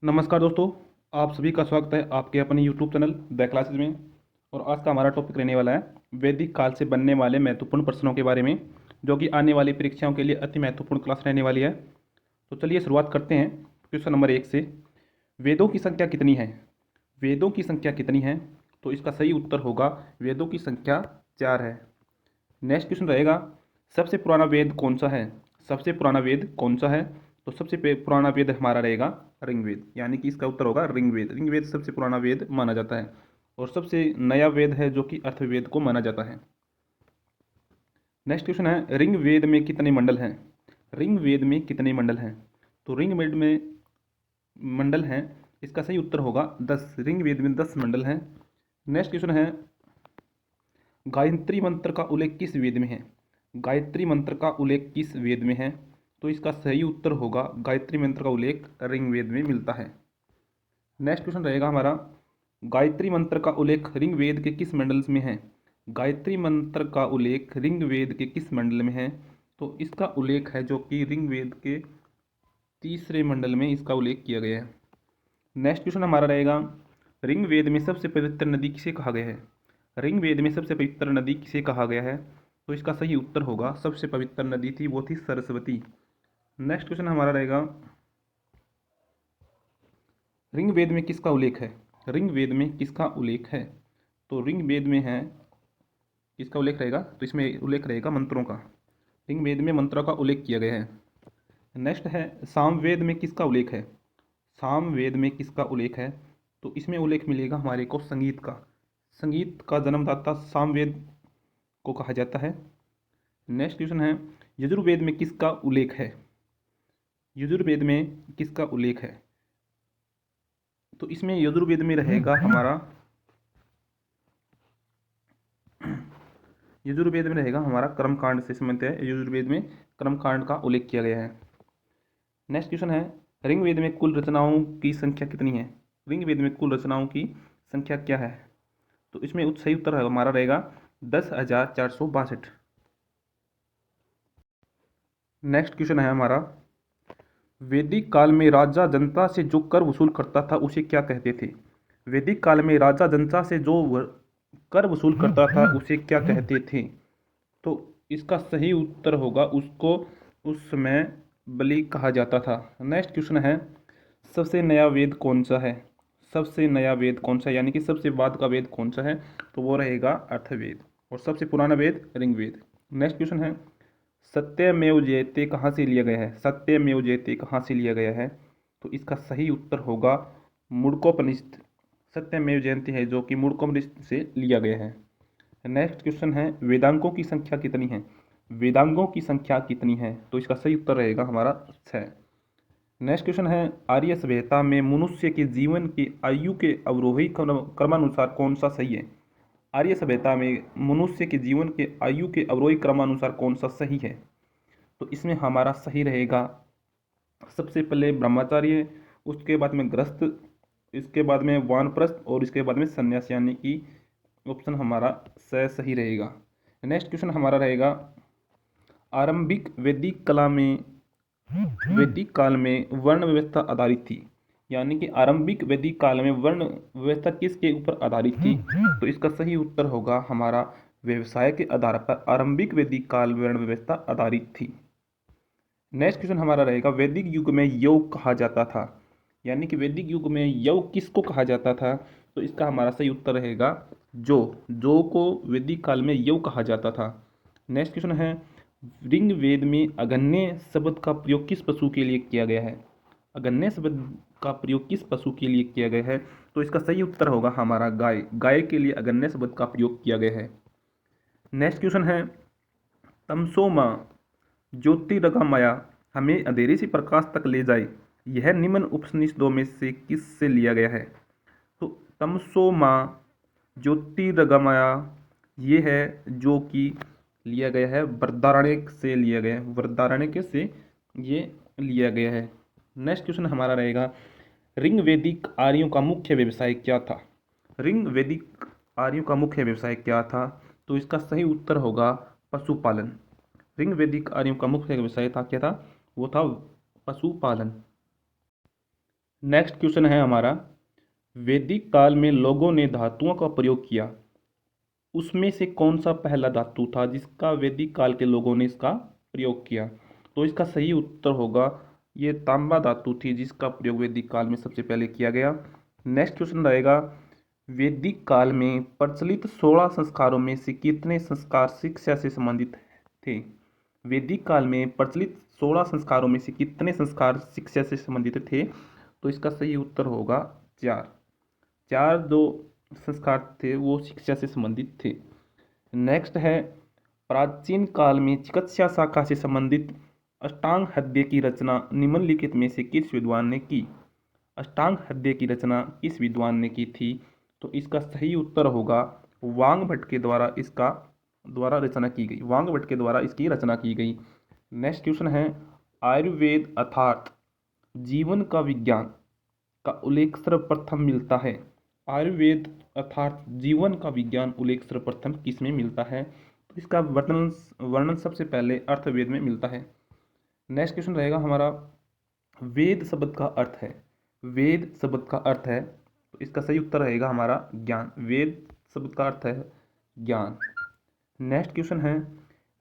नमस्कार दोस्तों। आप सभी का स्वागत है आपके अपने YouTube चैनल द क्लासेज में। और आज का हमारा टॉपिक रहने वाला है वैदिक काल से बनने वाले महत्वपूर्ण प्रश्नों के बारे में, जो कि आने वाली परीक्षाओं के लिए अति महत्वपूर्ण क्लास रहने वाली है। तो चलिए शुरुआत करते हैं क्वेश्चन नंबर 1 से। वेदों की संख्या कितनी है? वेदों की संख्या कितनी है? तो इसका सही उत्तर होगा वेदों की संख्या 4 है। नेक्स्ट क्वेश्चन रहेगा, सबसे पुराना वेद कौन सा है? सबसे पुराना वेद कौन सा है? तो सबसे पुराना वेद हमारा रहेगा ऋग्वेद, यानी कि इसका उत्तर होगा ऋग्वेद। ऋग्वेद सबसे पुराना वेद माना जाता है और सबसे नया वेद है जो कि अथर्ववेद को माना जाता है। नेक्स्ट क्वेश्चन है, ऋग्वेद में कितने मंडल हैं? ऋग्वेद में कितने मंडल हैं? तो ऋग्वेद में मंडल हैं, इसका सही उत्तर होगा 10। ऋग्वेद में 10 मंडल हैं। नेक्स्ट क्वेश्चन है, गायत्री मंत्र का उल्लेख किस वेद में है? गायत्री मंत्र का उल्लेख किस वेद में है? तो इसका सही उत्तर होगा गायत्री मंत्र का उल्लेख ऋग्वेद में मिलता है। नेक्स्ट क्वेश्चन रहेगा हमारा, गायत्री मंत्र का उल्लेख ऋग्वेद के किस मंडल में है? गायत्री मंत्र का उल्लेख ऋग्वेद के किस मंडल में है? तो इसका उल्लेख है जो कि ऋग्वेद के तीसरे मंडल में इसका उल्लेख किया गया है। नेक्स्ट क्वेश्चन हमारा रहेगा, ऋग्वेद में सबसे पवित्र नदी किसे कहा गया है? ऋग्वेद में सबसे पवित्र नदी किसे कहा गया है? तो इसका सही उत्तर होगा सबसे पवित्र नदी थी वो थी सरस्वती। नेक्स्ट क्वेश्चन हमारा रहेगा, ऋग्वेद में किसका उल्लेख है? ऋग्वेद में किसका उल्लेख है? तो ऋग्वेद में है, किसका उल्लेख रहेगा? तो इसमें उल्लेख रहेगा मंत्रों का। ऋग्वेद में मंत्रों का उल्लेख किया गया है। नेक्स्ट है, सामवेद में किसका उल्लेख है? सामवेद में किसका उल्लेख है? तो इसमें उल्लेख मिलेगा हमारे को संगीत का। संगीत का जन्मदाता सामवेद को कहा जाता है। नेक्स्ट क्वेश्चन है, यजुर्वेद में किसका उल्लेख है? यजुर्वेद में किसका उल्लेख है? तो इसमें यजुर्वेद में रहेगा हमारा, यजुर्वेद में रहेगा हमारा कर्मकांड से संबंधित है। यजुर्वेद में कर्मकांड का उल्लेख किया गया है। नेक्स्ट क्वेश्चन है, ऋग्वेद में कुल रचनाओं की संख्या कितनी है? ऋग्वेद में कुल रचनाओं की संख्या क्या है? तो इसमें सही उत्तर हमारा रहेगा 10,462। नेक्स्ट क्वेश्चन है हमारा, वैदिक काल में राजा जनता से जो कर वसूल करता था उसे क्या कहते थे? वैदिक काल में राजा जनता से जो कर वसूल करता था उसे क्या कहते थे? तो इसका सही उत्तर होगा उसको उस समय बलि कहा जाता था। नेक्स्ट क्वेश्चन है, सबसे नया वेद कौन सा है? सबसे नया वेद कौन सा है, यानी कि सबसे बाद का वेद कौन सा है? तो वो रहेगा अथर्ववेद। और सबसे पुराना वेद ऋग्वेद। नेक्स्ट क्वेश्चन है, सत्यमेव जयते कहाँ से लिया गया है? सत्यमेव जयते कहाँ से लिया गया है? तो इसका सही उत्तर होगा मुड़कोपनिषद। सत्यमेव जयते है जो कि मुड़कोपनिषद से लिया गया है। नेक्स्ट क्वेश्चन है, वेदांगों की संख्या कितनी है? वेदांगों की संख्या कितनी है? तो इसका सही उत्तर रहेगा हमारा 6। नेक्स्ट क्वेश्चन है, आर्य सभ्यता में मनुष्य के जीवन की आयु के अवरोही क्रमानुसार कौन सा सही है? आर्य सभ्यता में मनुष्य के जीवन के आयु के अवरोही क्रमानुसार कौन सा सही है? तो इसमें हमारा सही रहेगा सबसे पहले ब्रह्मचार्य, उसके बाद में गृहस्थ, इसके बाद में वानप्रस्थ और इसके बाद में संन्यास, यानी कि ऑप्शन हमारा सही रहेगा। नेक्स्ट क्वेश्चन हमारा रहेगा, आरंभिक वैदिक कला में वैदिक काल में वर्ण व्यवस्था आधारित थी, यानी कि आरंभिक वैदिक काल में वर्ण व्यवस्था किसके ऊपर आधारित थी? तो इसका सही उत्तर होगा हमारा व्यवसाय के आधार पर आरंभिक वैदिक काल वर्ण व्यवस्था आधारित थी। नेक्स्ट क्वेश्चन हमारा रहेगा, वैदिक युग में योग कहा जाता था, यानी कि वैदिक युग में योग किसको कहा जाता था? तो इसका हमारा सही उत्तर रहेगा जो को वैदिक काल में योग कहा जाता था। नेक्स्ट क्वेश्चन है, ऋग्वेद में अगन्य शब्द का प्रयोग किस पशु के लिए किया गया है? अगन्य शब्द का प्रयोग किस पशु के लिए किया गया है? तो इसका सही उत्तर होगा हमारा गाय। गाय के लिए अगन्य शब्द का प्रयोग किया गया है। नेक्स्ट क्वेश्चन है, तमसोमा ज्योतिर्गमया हमें अंधेरे से प्रकाश तक ले जाए, यह निम्न उपनिषदों में से किस से लिया गया है? तो तमसो माँ ज्योतिर्गमया ये है जो कि लिया गया है वृद्धारण्यक से लिया गया है, वृद्धारण्यक से ये लिया गया है। नेक्स्ट क्वेश्चन हमारा रहेगा, ऋग्वेदिक आर्यों का मुख्य व्यवसाय क्या था? ऋग्वेदिक आर्यों का मुख्य व्यवसाय क्या था? तो इसका सही उत्तर होगा पशुपालन। ऋग्वेदिक आर्यों का मुख्य व्यवसाय था क्या था? वो था पशुपालन। नेक्स्ट क्वेश्चन है हमारा, वैदिक काल में लोगों ने धातुओं का प्रयोग किया, उसमें से कौन सा पहला धातु था जिसका वैदिक काल के लोगों ने इसका प्रयोग किया? तो इसका सही उत्तर होगा ये तांबा धातु थी जिसका प्रयोग वैदिक काल में सबसे पहले किया गया। नेक्स्ट क्वेश्चन रहेगा, वैदिक काल में प्रचलित 16 संस्कारों में से कितने संस्कार शिक्षा से संबंधित थे? वैदिक काल में प्रचलित 16 संस्कारों में से कितने संस्कार शिक्षा से संबंधित थे? तो इसका सही उत्तर होगा 4। 4 जो संस्कार थे वो शिक्षा से संबंधित थे। नेक्स्ट है, प्राचीन काल में चिकित्सा शाखा से संबंधित अष्टांग हृदय की रचना निम्नलिखित में से किस विद्वान ने की? अष्टांग हृदय की रचना किस विद्वान ने की थी? तो इसका सही उत्तर होगा वांग भट्ट के द्वारा रचना की गई, वांग भट्ट के द्वारा इसकी रचना की गई। नेक्स्ट क्वेश्चन है, आयुर्वेद अर्थात जीवन का विज्ञान का उल्लेख सर्वप्रथम मिलता है? आयुर्वेद अर्थात जीवन का विज्ञान उल्लेख सर्वप्रथम किस में मिलता है? तो इसका वर्णन वर्णन सबसे पहले अर्थवेद में मिलता है। नेक्स्ट क्वेश्चन रहेगा हमारा, वेद शब्द का अर्थ है, वेद शब्द का अर्थ है, तो इसका सही उत्तर रहेगा हमारा ज्ञान। वेद शब्द का अर्थ है ज्ञान। नेक्स्ट क्वेश्चन है,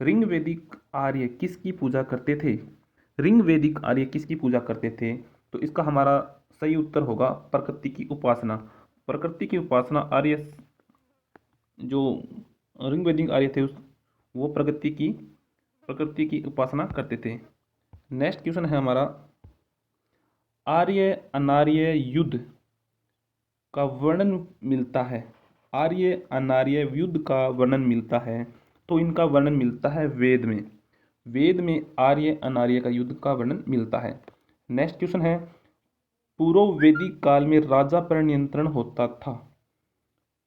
ऋग्वेदिक आर्य किसकी पूजा करते थे? ऋग्वेदिक आर्य किसकी पूजा करते थे? तो इसका हमारा सही उत्तर होगा प्रकृति की उपासना। प्रकृति की उपासना आर्य जो ऋग्वेदिक आर्य थे वो प्रकृति की उपासना करते थे। नेक्स्ट क्वेश्चन है हमारा, आर्य अनार्य युद्ध का वर्णन मिलता है, आर्य अनार्य युद्ध का वर्णन मिलता है, तो इनका वर्णन मिलता है वेद में। वेद में आर्य अनार्य का युद्ध का वर्णन मिलता है। नेक्स्ट क्वेश्चन है, पूर्व वैदिक काल में राजा पर नियंत्रण होता था,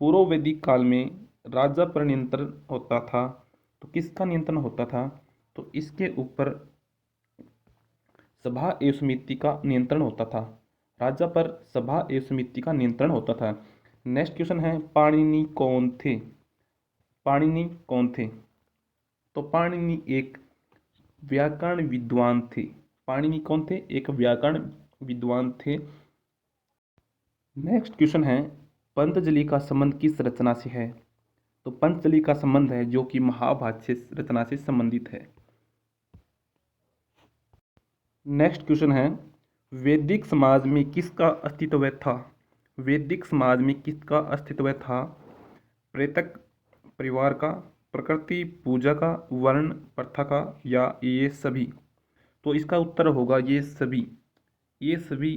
पूर्व वैदिक काल में राजा पर नियंत्रण होता था, तो किसका नियंत्रण होता था? तो इसके ऊपर सभा एवं समिति का नियंत्रण होता था, राजा पर सभा एवं समिति का नियंत्रण होता था। नेक्स्ट क्वेश्चन है, पाणिनि कौन थे? पाणिनि कौन थे? तो पाणिनि एक व्याकरण विद्वान थे। पाणिनि कौन थे? एक व्याकरण विद्वान थे। नेक्स्ट क्वेश्चन है, पतंजलि का संबंध किस रचना से है? तो पतंजलि का संबंध है जो कि महाभाष्य रचना से संबंधित है। नेक्स्ट क्वेश्चन है, वैदिक समाज में किसका अस्तित्व था? वैदिक समाज में किसका अस्तित्व था? प्रेतक परिवार का, प्रकृति पूजा का, वर्ण प्रथा का, या ये सभी? तो इसका उत्तर होगा ये सभी। ये सभी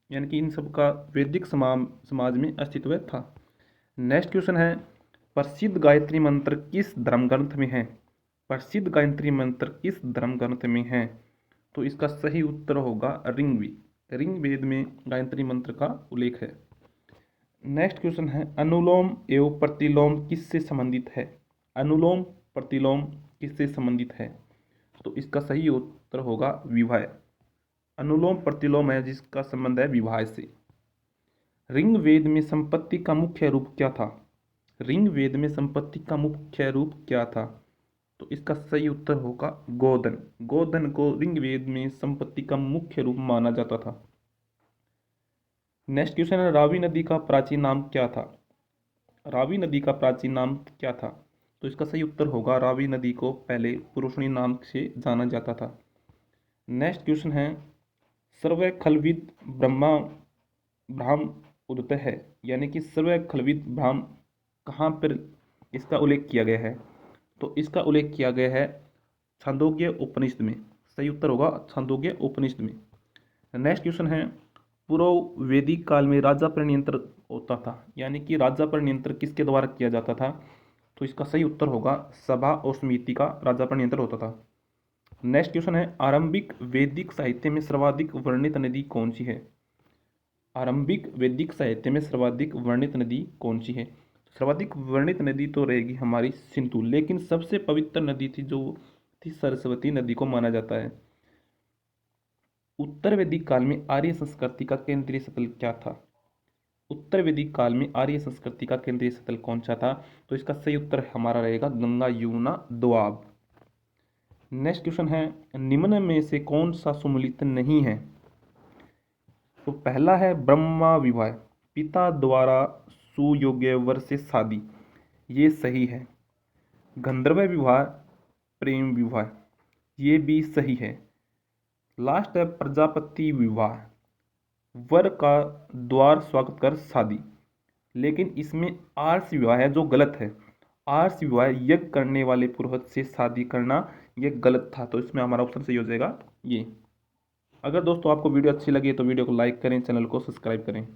यानी कि इन सब का वैदिक समाज में अस्तित्व था। नेक्स्ट क्वेश्चन है, प्रसिद्ध गायत्री मंत्र किस धर्म ग्रंथ में है? प्रसिद्ध गायत्री मंत्र किस धर्म ग्रंथ में है? तो इसका सही उत्तर होगा ऋग्वेद। ऋग्वेद में गायत्री मंत्र का उल्लेख है। नेक्स्ट क्वेश्चन है, अनुलोम एवं प्रतिलोम किससे संबंधित है? अनुलोम प्रतिलोम किससे संबंधित है? तो इसका सही उत्तर होगा विवाह। अनुलोम प्रतिलोम है जिसका संबंध है विवाह से। ऋग्वेद में संपत्ति का मुख्य रूप क्या था? ऋग्वेद में संपत्ति का मुख्य रूप क्या था? तो इसका सही उत्तर होगा गोधन। गोधन को ऋग्वेद में संपत्ति का मुख्य रूप माना जाता था। नेक्स्ट क्वेश्चन है, रावी नदी का प्राचीन नाम क्या था? रावी नदी का प्राचीन नाम क्या था? तो इसका सही उत्तर होगा रावी नदी को पहले पुरुषणी नाम से जाना जाता था। नेक्स्ट क्वेश्चन है, सर्व खलविद ब्राह्म उदित है, यानी कि सर्व खलविद ब्राह्म कहाँ पर इसका उल्लेख किया गया है? तो इसका उल्लेख किया गया है छांदोग्य उपनिषद में। सही उत्तर होगा छांदोग्य उपनिषद में। नेक्स्ट क्वेश्चन है, पूर्व वैदिक काल में राजा पर नियंत्रण होता था, यानी कि राजा पर नियंत्रण किसके द्वारा किया जाता था? तो इसका सही उत्तर होगा सभा और समिति का राजा पर नियंत्रण होता था। नेक्स्ट क्वेश्चन है, आरंभिक वैदिक साहित्य में सर्वाधिक वर्णित नदी कौन सी है? आरंभिक वैदिक साहित्य में सर्वाधिक वर्णित नदी कौन सी है? सर्वाधिक वर्णित नदी तो रहेगी हमारी सिंधु, लेकिन सबसे पवित्र नदी थी जो थी सरस्वती नदी को माना जाता है। उत्तर वैदिक काल में आर्य संस्कृति का केंद्रीय स्थल क्या था? उत्तर वैदिक काल में आर्य संस्कृति का केंद्रीय स्थल कौन सा था? तो इसका सही उत्तर हमारा रहेगा गंगा यमुना दोआब। नेक्स्ट क्वेश्चन है, निम्न में से कौन सा सुमेलित नहीं है? तो पहला है ब्रह्मा विवाह, पिता द्वारा सुयोग्य वर से शादी, ये सही है। गंधर्व विवाह, प्रेम विवाह, ये भी सही है। लास्ट है प्रजापति विवाह, वर का द्वार स्वागत कर शादी, लेकिन इसमें आर्ष विवाह है जो गलत है। आर्ष विवाह यज्ञ करने वाले पुरोहित से शादी करना ये गलत था, तो इसमें हमारा ऑप्शन सही हो जाएगा ये। अगर दोस्तों आपको वीडियो अच्छी लगी तो वीडियो को लाइक करें, चैनल को सब्सक्राइब करें।